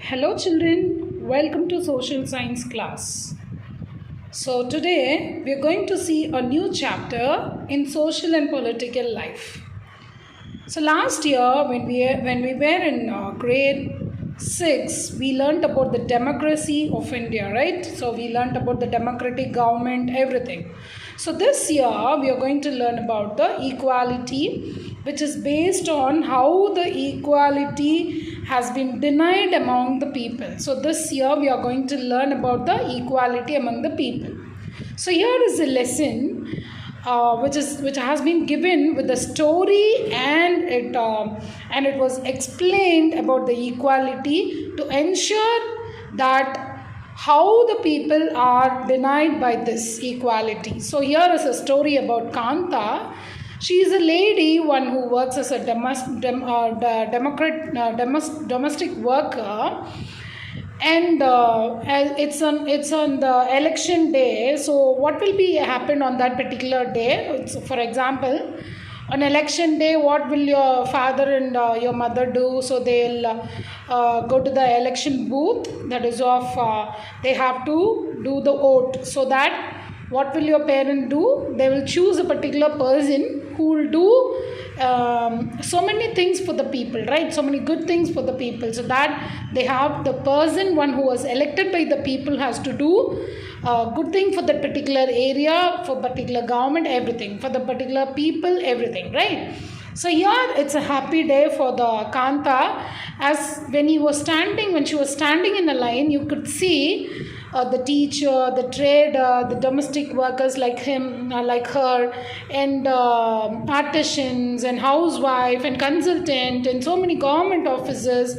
Hello children, welcome to social science class. So today we are going to see a new chapter in social and political life. So last year when we were in grade 6, we learnt about the democracy of India, right? So we learnt about the democratic government, everything. So this year we are going to learn about the equality, which is based on how the equality has been denied among the people. So this year we are going to learn about the equality among the people. So here is a lesson which has been given with a story, and it was explained about the equality to ensure that how the people are denied by this equality. So here is a story about Kanta. She is a lady, one who works as a domestic worker, and it's on the election day. So what will be happen on that particular day? So for example, on election day, what will your father and your mother do? So they'll go to the election booth, that is they have to do the vote. So that what will your parent do? They will choose a particular person who will do so many things for the people, right? So many good things for the people. So that they have the person, one who was elected by the people, has to do good thing for that particular area, for particular government, everything, for the particular people, everything, right? So here it's a happy day for the Kanta, as when she was standing in a line, you could see the teacher, the trader, the domestic workers like her, and artisans and housewife and consultant and so many government officers,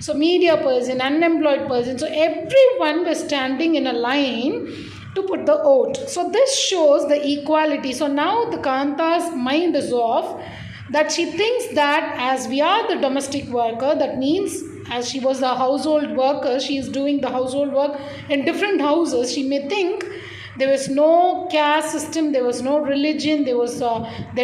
so media person, unemployed person. So everyone was standing in a line to put the vote. So this shows the equality. So now the Kanta's mind is off, that she thinks that as we are the domestic worker, that means as she was a household worker, she is doing the household work in different houses. She may think there was no caste system, there was no religion, they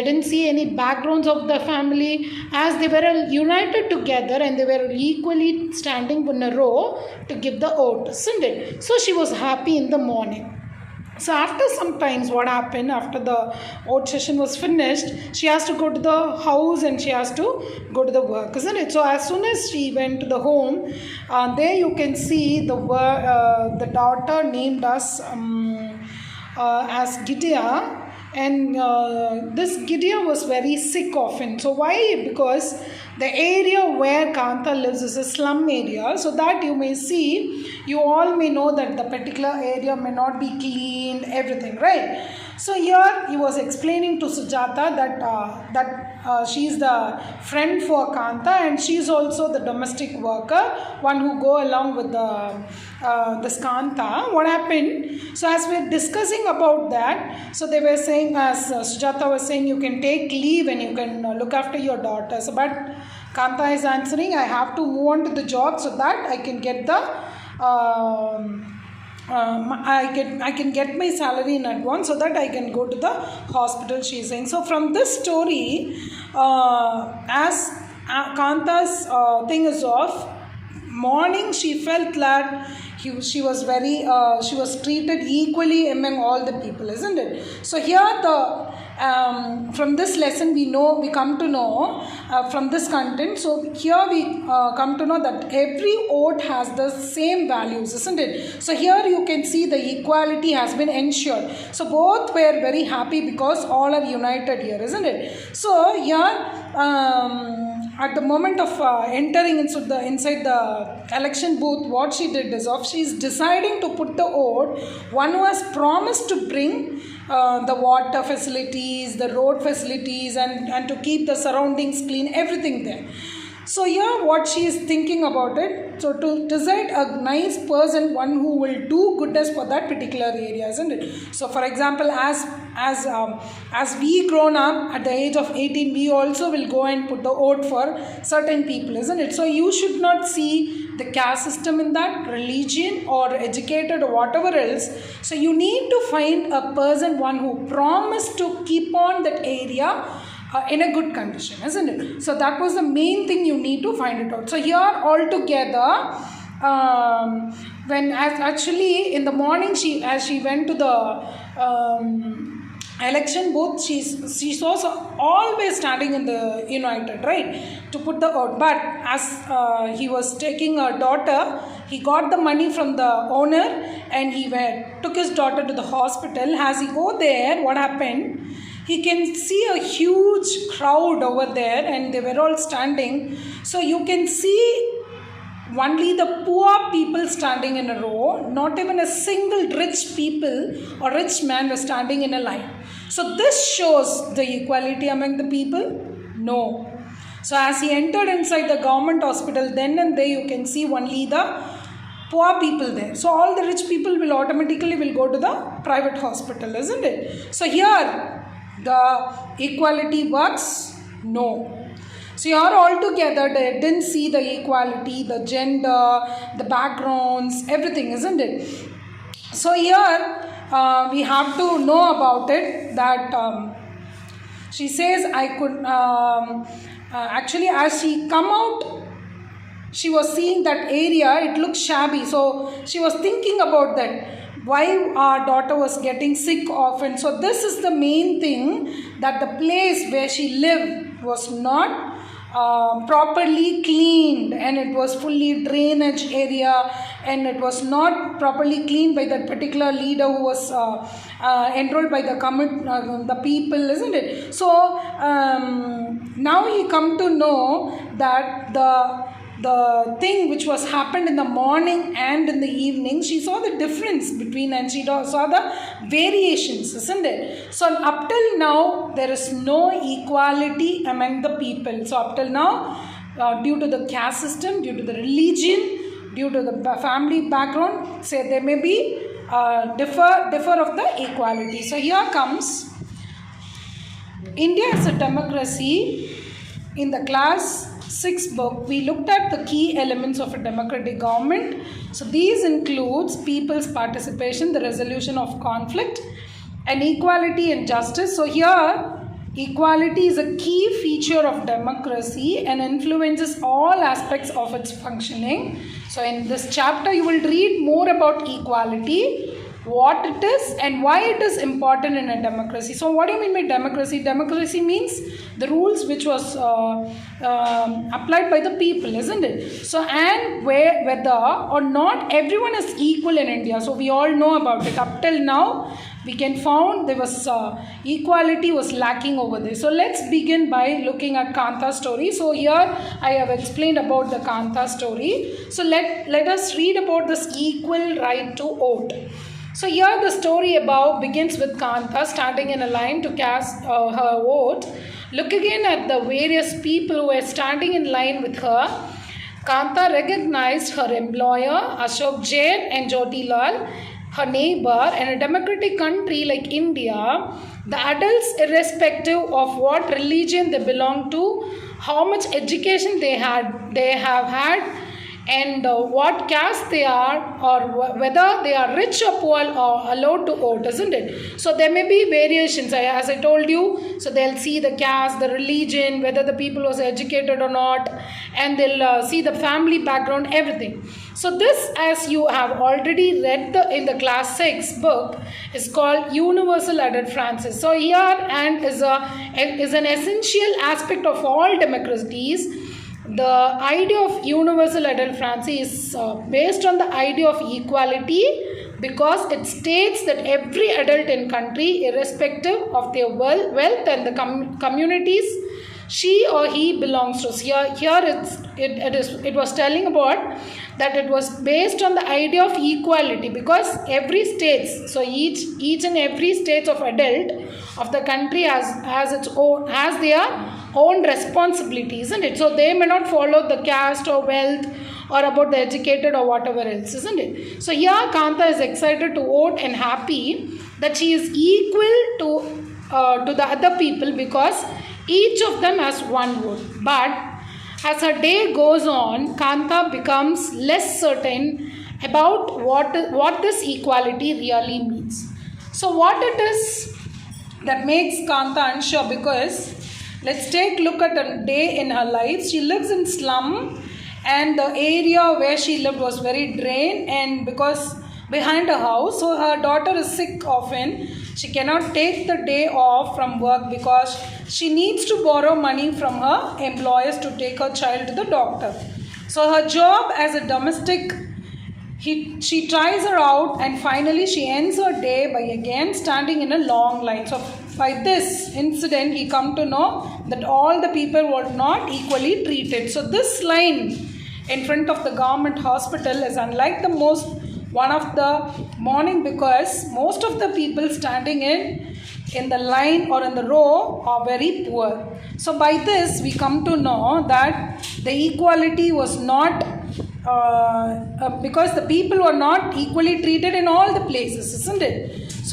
didn't see any backgrounds of the family, as they were united together and they were equally standing in a row to give the vote, isn't it? So she was happy in the morning. So after some times, what happened, after the vote session was finished, she has to go to the house and she has to go to the work, isn't it? So as soon as she went to the home, there you can see the daughter named as Gidea. And this Gidea was very sick often. So why? Because the area where Kanta lives is a slum area. So that you may see, you all may know that the particular area may not be clean, everything, right? So here he was explaining to Sujata that she is the friend for Kanta, and she is also the domestic worker, one who go along with this Kanta. What happened? So as we are discussing about that, so they were saying, as Sujata was saying, you can take leave and you can look after your daughter. So, but Kanta is answering, I have to move on to the job so that I can get I can get my salary in advance so that I can go to the hospital, she is saying. So from this story, as Kanta's thing is off, morning she felt that she was treated equally among all the people, isn't it? So here from this lesson we come to know from this content. So here we come to know that every vote has the same values, isn't it? So here you can see the equality has been ensured. So both were very happy because all are united here, isn't it? So here at the moment of entering inside the election booth, what she did is she is deciding to put the vote, one who has promised to bring the water facilities, the road facilities, and to keep the surroundings clean, everything there. So here what she is thinking about it, so to decide a nice person, one who will do goodness for that particular area, isn't it? So for example, as we grown up at the age of 18, we also will go and put the vote for certain people, isn't it? So you should not see the caste system in that, religion or educated or whatever else. So you need to find a person, one who promised to keep on that area in a good condition, isn't it? So that was the main thing you need to find it out. So here altogether when actually in the morning as she went to the election booth, she was always standing in the United, right, to put the vote. But as he was taking a daughter, he got the money from the owner and he took his daughter to the hospital. As he go there, what happened? He can see a huge crowd over there and they were all standing. So you can see only the poor people standing in a row, not even a single rich people or rich man was standing in a line. So this shows the equality among the people? No. So as he entered inside the government hospital, then and there you can see only the poor people there. So all the rich people will automatically go to the private hospital, isn't it? So here the equality works? No. So you are all together, they didn't see the equality, the gender, the backgrounds, everything, isn't it? So here we have to know about it that she says I could, actually as she come out, she was seeing that area, it looked shabby. So she was thinking about that, why our daughter was getting sick often. So this is the main thing, that the place where she lived was not properly cleaned, and it was fully drainage area, and it was not properly cleaned by that particular leader who was enrolled by the people, isn't it? So now he come to know that the thing which was happened in the morning and in the evening, she saw the difference between, and she saw the variations, isn't it? So up till now there is no equality among the people. So up till now, due to the caste system, due to the religion, due to the family background, say there may be differ of the equality. So here comes India as a democracy. In the class 6 book, we looked at the key elements of a democratic government. So these includes people's participation, the resolution of conflict, and equality and justice. So here, equality is a key feature of democracy and influences all aspects of its functioning. So in this chapter, you will read more about equality, what it is and why it is important in a democracy. So what do you mean by democracy? Democracy means the rules which was applied by the people, isn't it? So and whether or not everyone is equal in India. So we all know about it. Up till now we can found there was equality was lacking over there. So let's begin by looking at Kantha story. So here I have explained about the Kantha story. So let us read about this equal right to vote. So here the story above begins with Kantha standing in a line to cast her vote. Look again at the various people who were standing in line with her. Kantha recognized her employer Ashok Jain and Jyoti Lal, her neighbor. In a democratic country like India, the adults, irrespective of what religion they belong to, how much education they have had, and what caste they are, or whether they are rich or poor, are allowed to vote, isn't it? So there may be variations, as I told you. So they'll see the caste, the religion, whether the people was educated or not, and they'll see the family background, everything. So this, as you have already read in the class 6 book, is called Universal Adult Francis. So here and is an essential aspect of all democracies. The idea of universal adult Francis is based on the idea of equality, because it states that every adult in country, irrespective of their wealth and the communities she or he belongs to. So here it was telling about that it was based on the idea of equality, because every state, so each and every state of adult of the country has their own responsibility, isn't it? So they may not follow the caste or wealth or about the educated or whatever else, isn't it? So here Kantha is excited to vote and happy that she is equal to the other people, because each of them has one vote. But as her day goes on, Kantha becomes less certain about what this equality really means. So what it is that makes Kantha unsure? Because let's take a look at a day in her life. She lives in slum and the area where she lived was very drained, and because behind her house, so her daughter is sick often. She cannot take the day off from work because she needs to borrow money from her employers to take her child to the doctor. So her job as a domestic, she tries her out, and finally she ends her day by again standing in a long line. So by this incident, he come to know that all the people were not equally treated. So this line in front of the government hospital is unlike the most one of the morning, because most of the people standing in the line or in the row are very poor. So by this we come to know that the equality was not because the people were not equally treated in all the places, isn't it?